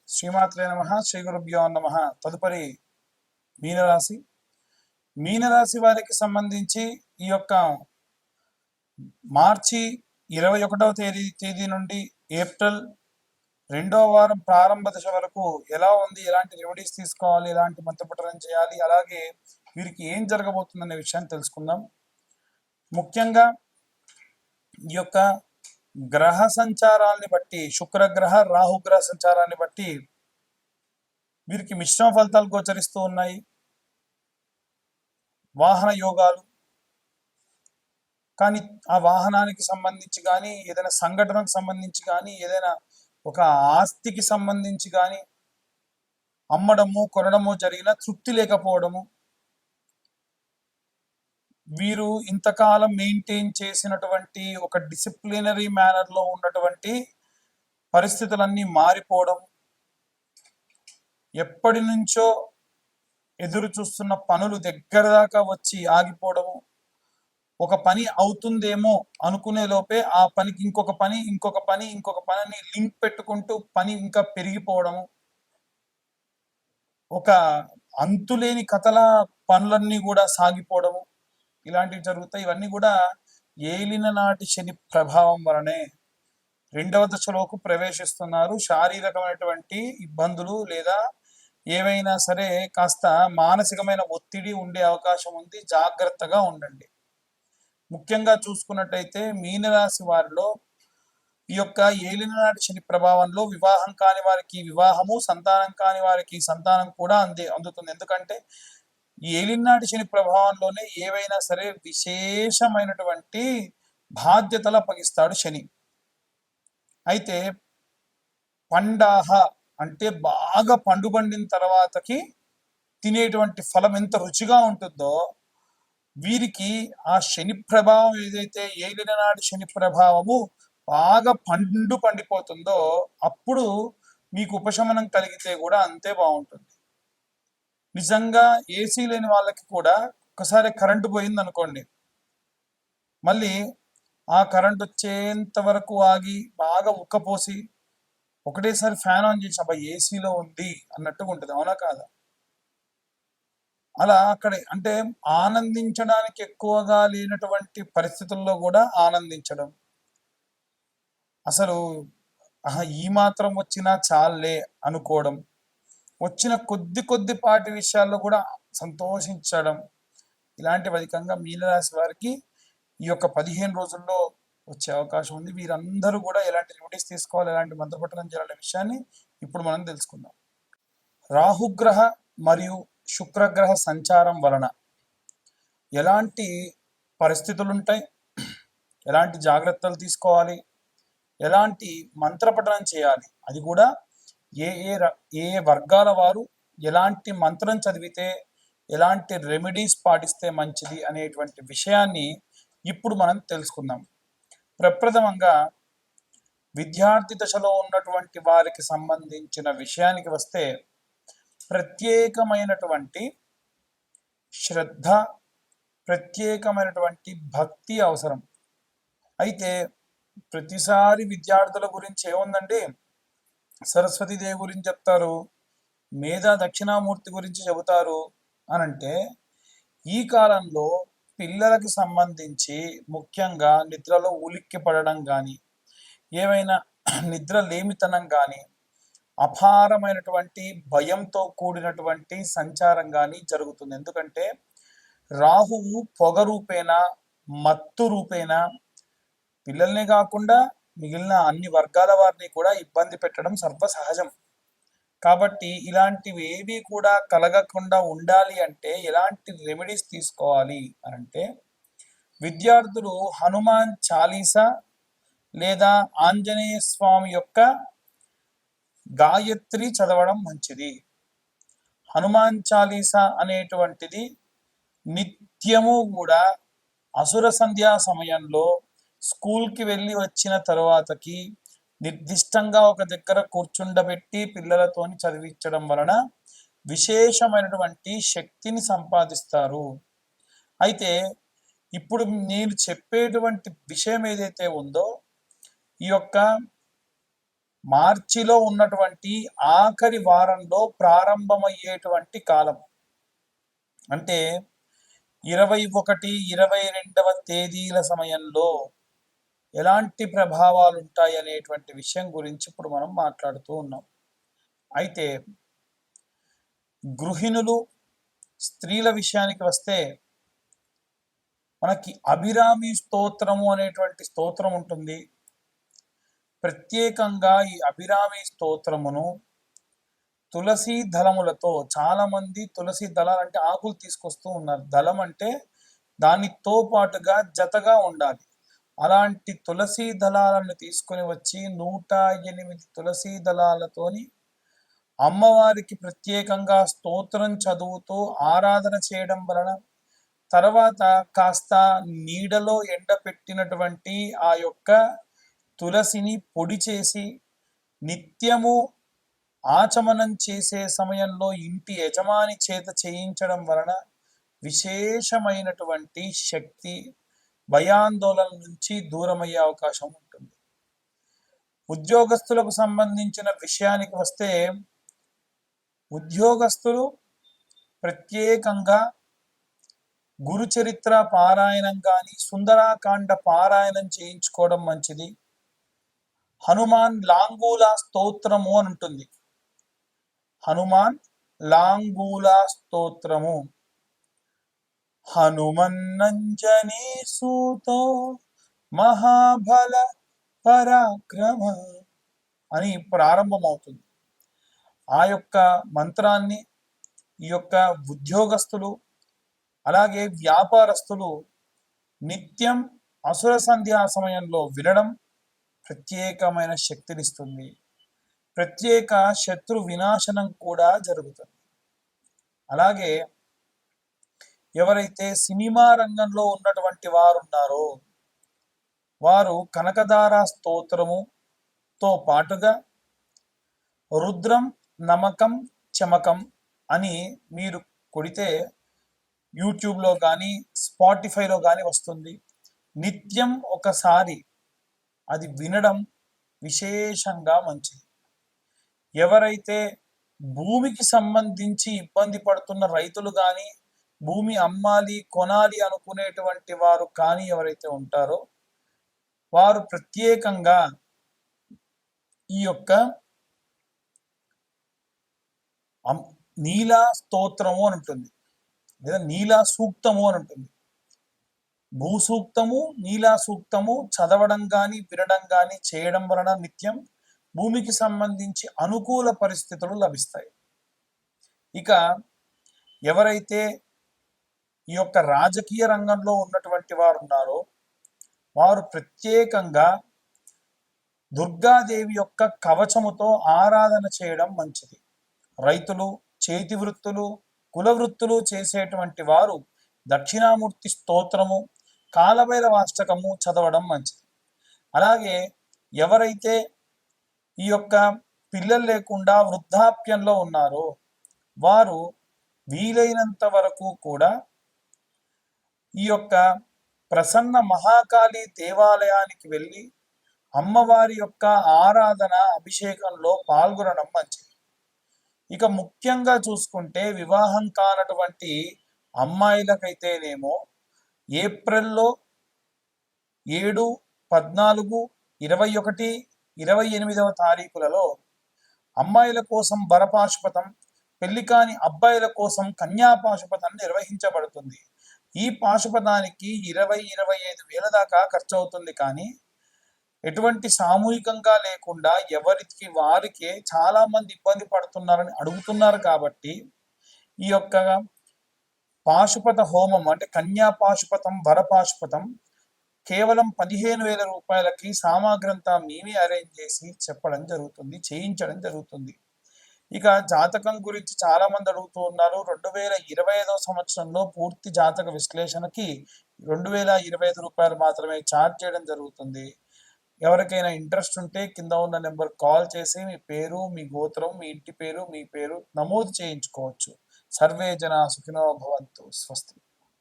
శ్రీమాత్రే నమః, శ్రీ గురుభ్యో నమః. తదుపరి మీనరాశి. మీనరాశి వారికి సంబంధించి ఈ యొక్క మార్చి 21వ తేదీ నుండి ఏప్రిల్ 2వ వారం ప్రారంభ దశ వరకు ఎలా ఉంది, ఎలాంటి రెమెడీస్ తీసుకోవాలి, ఎలాంటి మంత్రపఠనం చేయాలి, అలాగే వీరికి ఏం జరగబోతుందనే విషయాన్ని తెలుసుకుందాం. ముఖ్యంగా ఈ యొక్క గ్రహ సంచారాన్ని బట్టి, శుక్రగ్రహ రాహుగ్రహ సంచారాన్ని బట్టి వీరికి మిశ్రమ ఫలితాలు గోచరిస్తూ ఉన్నాయి. వాహన యోగాలు, కానీ ఆ వాహనానికి సంబంధించి కానీ, ఏదైనా సంఘటనకు సంబంధించి కానీ, ఏదైనా ఒక ఆస్తికి సంబంధించి కానీ అమ్మడము కొనడము జరిగిన తృప్తి లేకపోవడము, వీరు ఇంతకాలం మెయింటైన్ చేసినటువంటి ఒక డిసిప్లినరీ మేనర్లో ఉన్నటువంటి పరిస్థితులన్నీ మారిపోవడం, ఎప్పటి నుంచో ఎదురు చూస్తున్న పనులు దగ్గర దాకా వచ్చి ఆగిపోవడము, ఒక పని అవుతుందేమో అనుకునే లోపే ఆ పనికి ఇంకొక పని లింక్ పెట్టుకుంటూ పని ఇంకా పెరిగిపోవడము, ఒక అంతులేని కథల పనులన్నీ కూడా సాగిపోవడము, ఇలాంటివి జరుగుతాయి. ఇవన్నీ కూడా ఏలిన నాటి శని ప్రభావం వలనే 2వ దశలోకి ప్రవేశిస్తున్నారు. శారీరకమైనటువంటి ఇబ్బందులు లేదా ఏవైనా సరే కాస్త మానసికమైన ఒత్తిడి ఉండే అవకాశం ఉంది. జాగ్రత్తగా ఉండండి. ముఖ్యంగా చూసుకున్నట్టయితే మీనరాశి వారిలో ఈ యొక్క ఏలినాటి శని ప్రభావంలో వివాహం కాని వారికి వివాహము, సంతానం కాని వారికి సంతానం కూడా అందుతుంది. ఎందుకంటే ఈ ఏలినాటి శని ప్రభావంలోనే ఏవైనా సరే విశేషమైనటువంటి బాధ్యతలు అప్పగిస్తాడు శని. అయితే పండాహ అంటే బాగా పండు పండిన తర్వాతకి తినేటువంటి ఫలం ఎంత రుచిగా ఉంటుందో, వీరికి ఆ శని ప్రభావం ఏదైతే ఏలిన నాటి శని ప్రభావము బాగా పండిపోతుందో అప్పుడు మీకు ఉపశమనం కలిగితే కూడా అంతే బాగుంటుంది. నిజంగా ఏసీ లేని వాళ్ళకి కూడా ఒకసారి కరెంటు పోయింది అనుకోండి, మళ్ళీ ఆ కరెంట్ వచ్చేంత వరకు ఆగి బాగా ఉక్కపోసి ఒకటేసారి ఫ్యాన్ ఆన్ చేసి అబ్బా ఏసీలో ఉంది అన్నట్టుగా ఉంటుంది. అవునా కాదా? అలా అక్కడ అంటే ఆనందించడానికి ఎక్కువగా లేనటువంటి పరిస్థితుల్లో కూడా ఆనందించడం, అసలు ఈ మాత్రం వచ్చినా చాలే అనుకోవడం, వచ్చిన కొద్దిపాటి విషయాల్లో కూడా సంతోషించడం, ఇలాంటివి అధికంగా మీనరాశి వారికి ఈ యొక్క 15 రోజుల్లో వచ్చే అవకాశం ఉంది. వీరందరూ కూడా ఎలాంటి రెమెడీస్ తీసుకోవాలి, ఎలాంటి మంత్రపఠనం చేయాలనే విషయాన్ని ఇప్పుడు మనం తెలుసుకుందాం. రాహుగ్రహ మరియు శుక్రగ్రహ సంచారం వలన ఎలాంటి పరిస్థితులు ఉంటాయి, ఎలాంటి జాగ్రత్తలు తీసుకోవాలి, ఎలాంటి మంత్రపఠనం చేయాలి, అది కూడా ఏ ఏ వర్గాల వారు ఎలాంటి మంత్రం చదివితే ఎలాంటి రెమెడీస్ పాటిస్తే మంచిది అనేటువంటి విషయాన్ని ఇప్పుడు మనం తెలుసుకుందాం. ప్రప్రథమంగా విద్యార్థి దశలో ఉన్నటువంటి వారికి సంబంధించిన విషయానికి వస్తే ప్రత్యేకమైనటువంటి శ్రద్ధ, ప్రత్యేకమైనటువంటి భక్తి అవసరం. అయితే ప్రతిసారి విద్యార్థుల గురించి ఏముందండి, సరస్వతీదేవి గురించి చెప్తారు, మేధా దక్షిణామూర్తి గురించి చెబుతారు అనంటే, ఈ కాలంలో పిల్లలకి సంబంధించి ముఖ్యంగా నిద్రలో ఉలిక్కి పడడం కానీ, ఏమైనా నిద్ర లేమితనం కానీ, అపారమైనటువంటి భయంతో కూడినటువంటి సంచారం కానీ జరుగుతుంది. ఎందుకంటే రాహువు పొగ రూపేణ, మత్తు రూపేణ పిల్లల్ని కాకుండా మిగిలిన అన్ని వర్గాల వారిని కూడా ఇబ్బంది పెట్టడం సర్వసహజం. కాబట్టి ఇలాంటివి ఏవి కూడా కలగకుండా ఉండాలి అంటే ఎలాంటి రెమెడీస్ తీసుకోవాలి అంటే, విద్యార్థులు హనుమాన్ చాలీసా లేదా ఆంజనేయ స్వామి యొక్క గాయత్రి చదవడం మంచిది. హనుమాన్ చాలీసా అనేటువంటిది నిత్యము కూడా అసుర సంధ్యా సమయంలో స్కూల్కి వెళ్ళి వచ్చిన తర్వాతకి నిర్దిష్టంగా ఒక దగ్గర కూర్చుండబెట్టి పిల్లలతోని చదివించడం వలన విశేషమైనటువంటి శక్తిని సంపాదిస్తారు. అయితే ఇప్పుడు నేను చెప్పేటువంటి విషయం ఏదైతే ఉందో, ఈ యొక్క మార్చిలో ఉన్నటువంటి ఆఖరి వారంలో ప్రారంభమయ్యేటువంటి కాలం. అంటే 21, 22వ తేదీల సమయంలో ఎలాంటి ప్రభావాలు ఉంటాయి అనేటువంటి విషయం గురించి ఇప్పుడు మనం మాట్లాడుతూ ఉన్నాం. అయితే గృహిణులు, స్త్రీల విషయానికి వస్తే మనకి అభిరామి స్తోత్రము అనేటువంటి స్తోత్రం ఉంటుంది. ప్రత్యేకంగా ఈ అభిరామి స్తోత్రమును తులసి దళములతో, చాలా మంది తులసి దళాలు అంటే ఆకులు తీసుకొస్తూ ఉన్నారు. దళం అంటే దానితో పాటుగా జతగా ఉండాలి. అలాంటి తులసి దళాలను తీసుకొని వచ్చి 108 తులసి దళాలతోని అమ్మవారికి ప్రత్యేకంగా స్తోత్రం చదువుతూ ఆరాధన చేయడం వలన, తర్వాత కాస్త నీడలో ఎండపెట్టినటువంటి ఆ యొక్క తులసిని పొడి చేసి నిత్యము ఆచమనం చేసే సమయంలో ఇంటి యజమాని చేత చేయించడం వలన విశేషమైనటువంటి శక్తి, భయాందోళన నుంచి దూరమయ్యే అవకాశం ఉంటుంది. ఉద్యోగస్తులకు సంబంధించిన విషయానికి వస్తే, ఉద్యోగస్తులు ప్రత్యేకంగా గురుచరిత్ర పారాయణం కానీ, సుందరాకాండ పారాయణం చేయించుకోవడం మంచిది. హనుమాన్ లాంగూలా స్తోత్రము అని ఉంటుంది. హనుమాన్ లాంగూలా స్తోత్రము, హనుమన్నంజనీ సూతో మహాబల పరాక్రమ అని ప్రారంభమవుతుంది. ఆ యొక్క మంత్రాన్ని ఈ యొక్క ఉద్యోగస్తులు అలాగే వ్యాపారస్తులు నిత్యం అసుర సంధ్యా సమయంలో వినడం ప్రత్యేకమైన శక్తినిస్తుంది. ప్రత్యేక శత్రు వినాశనం కూడా జరుగుతుంది. అలాగే ఎవరైతే సినిమా రంగంలో ఉన్నటువంటి వారు ఉన్నారో వారు కనకదార స్తోత్రముతో పాటుగా రుద్రం నమకం చమకం అని మీరు కొడితే యూట్యూబ్లో కానీ స్పాటిఫైలో కానీ వస్తుంది. నిత్యం ఒకసారి అది వినడం విశేషంగా మంచిది. ఎవరైతే భూమికి సంబంధించి ఇబ్బంది పడుతున్న రైతులు కానీ, భూమి అమ్మాలి కొనాలి అనుకునేటువంటి వారు కానీ ఎవరైతే ఉంటారో వారు ప్రత్యేకంగా ఈ యొక్క నీలా స్తోత్రము అని ఉంటుంది, లేదా నీలా సూక్తము అని ఉంటుంది. భూసూక్తము, నీలా సూక్తము చదవడం కానీ వినడం కానీ చేయడం వలన నిత్యం భూమికి సంబంధించి అనుకూల పరిస్థితులు లభిస్తాయి. ఇక ఎవరైతే ఈ యొక్క రాజకీయ రంగంలో ఉన్నటువంటి వారు ఉన్నారో వారు ప్రత్యేకంగా దుర్గాదేవి యొక్క కవచముతో ఆరాధన చేయడం మంచిది. రైతులు, చేతి వృత్తులు, కుల వృత్తులు చేసేటువంటి వారు దక్షిణామూర్తి స్తోత్రము, కాలభైరవాష్టకము చదవడం మంచిది. అలాగే ఎవరైతే ఈ యొక్క పిల్లలు లేకుండా వృద్ధాప్యంలో ఉన్నారో వారు వీలైనంత వరకు కూడా ఈ యొక్క ప్రసన్న మహాకాళి దేవాలయానికి వెళ్ళి అమ్మవారి యొక్క ఆరాధన, అభిషేకంలో పాల్గొనడం మంచిది. ఇక ముఖ్యంగా చూసుకుంటే వివాహం కానటువంటి అమ్మాయిలకైతేనేమో ఏప్రిల్లో 7, 14, 21, 28వ తారీఖులలో అమ్మాయిల కోసం వరపాశుపతం, పెళ్లి కాని అబ్బాయిల కోసం కన్యాపాశుపతం నిర్వహించబడుతుంది. ఈ పాశుపతానికి 20-25 వేల దాకా ఖర్చు అవుతుంది. కానీ ఎటువంటి సామూహికంగా లేకుండా ఎవరికి వారికే చాలా మంది ఇబ్బంది పడుతున్నారని అడుగుతున్నారు. కాబట్టి ఈ యొక్క పాశుపత హోమం అంటే కన్యా పాశుపతం, వరపాశుపతం కేవలం 15,000 రూపాయలకి సామాగ్రంతా మేమే అరేంజ్ చేసి చెప్పడం జరుగుతుంది, చేయించడం జరుగుతుంది. ఇక జాతకం గురించి చాలా మంది అడుగుతూ ఉన్నారు. 2025వ సంవత్సరంలో పూర్తి జాతక విశ్లేషణకి 2025 రూపాయలు మాత్రమే ఛార్జ్ చేయడం జరుగుతుంది. ఎవరికైనా ఇంట్రెస్ట్ ఉంటే కింద ఉన్న నెంబర్ కాల్ చేసి మీ పేరు, మీ గోత్రం, మీ ఇంటి పేరు, మీ పేరు నమోదు చేయించుకోవచ్చు. సర్వే జనా సుఖినో భవంతు. స్వస్తి.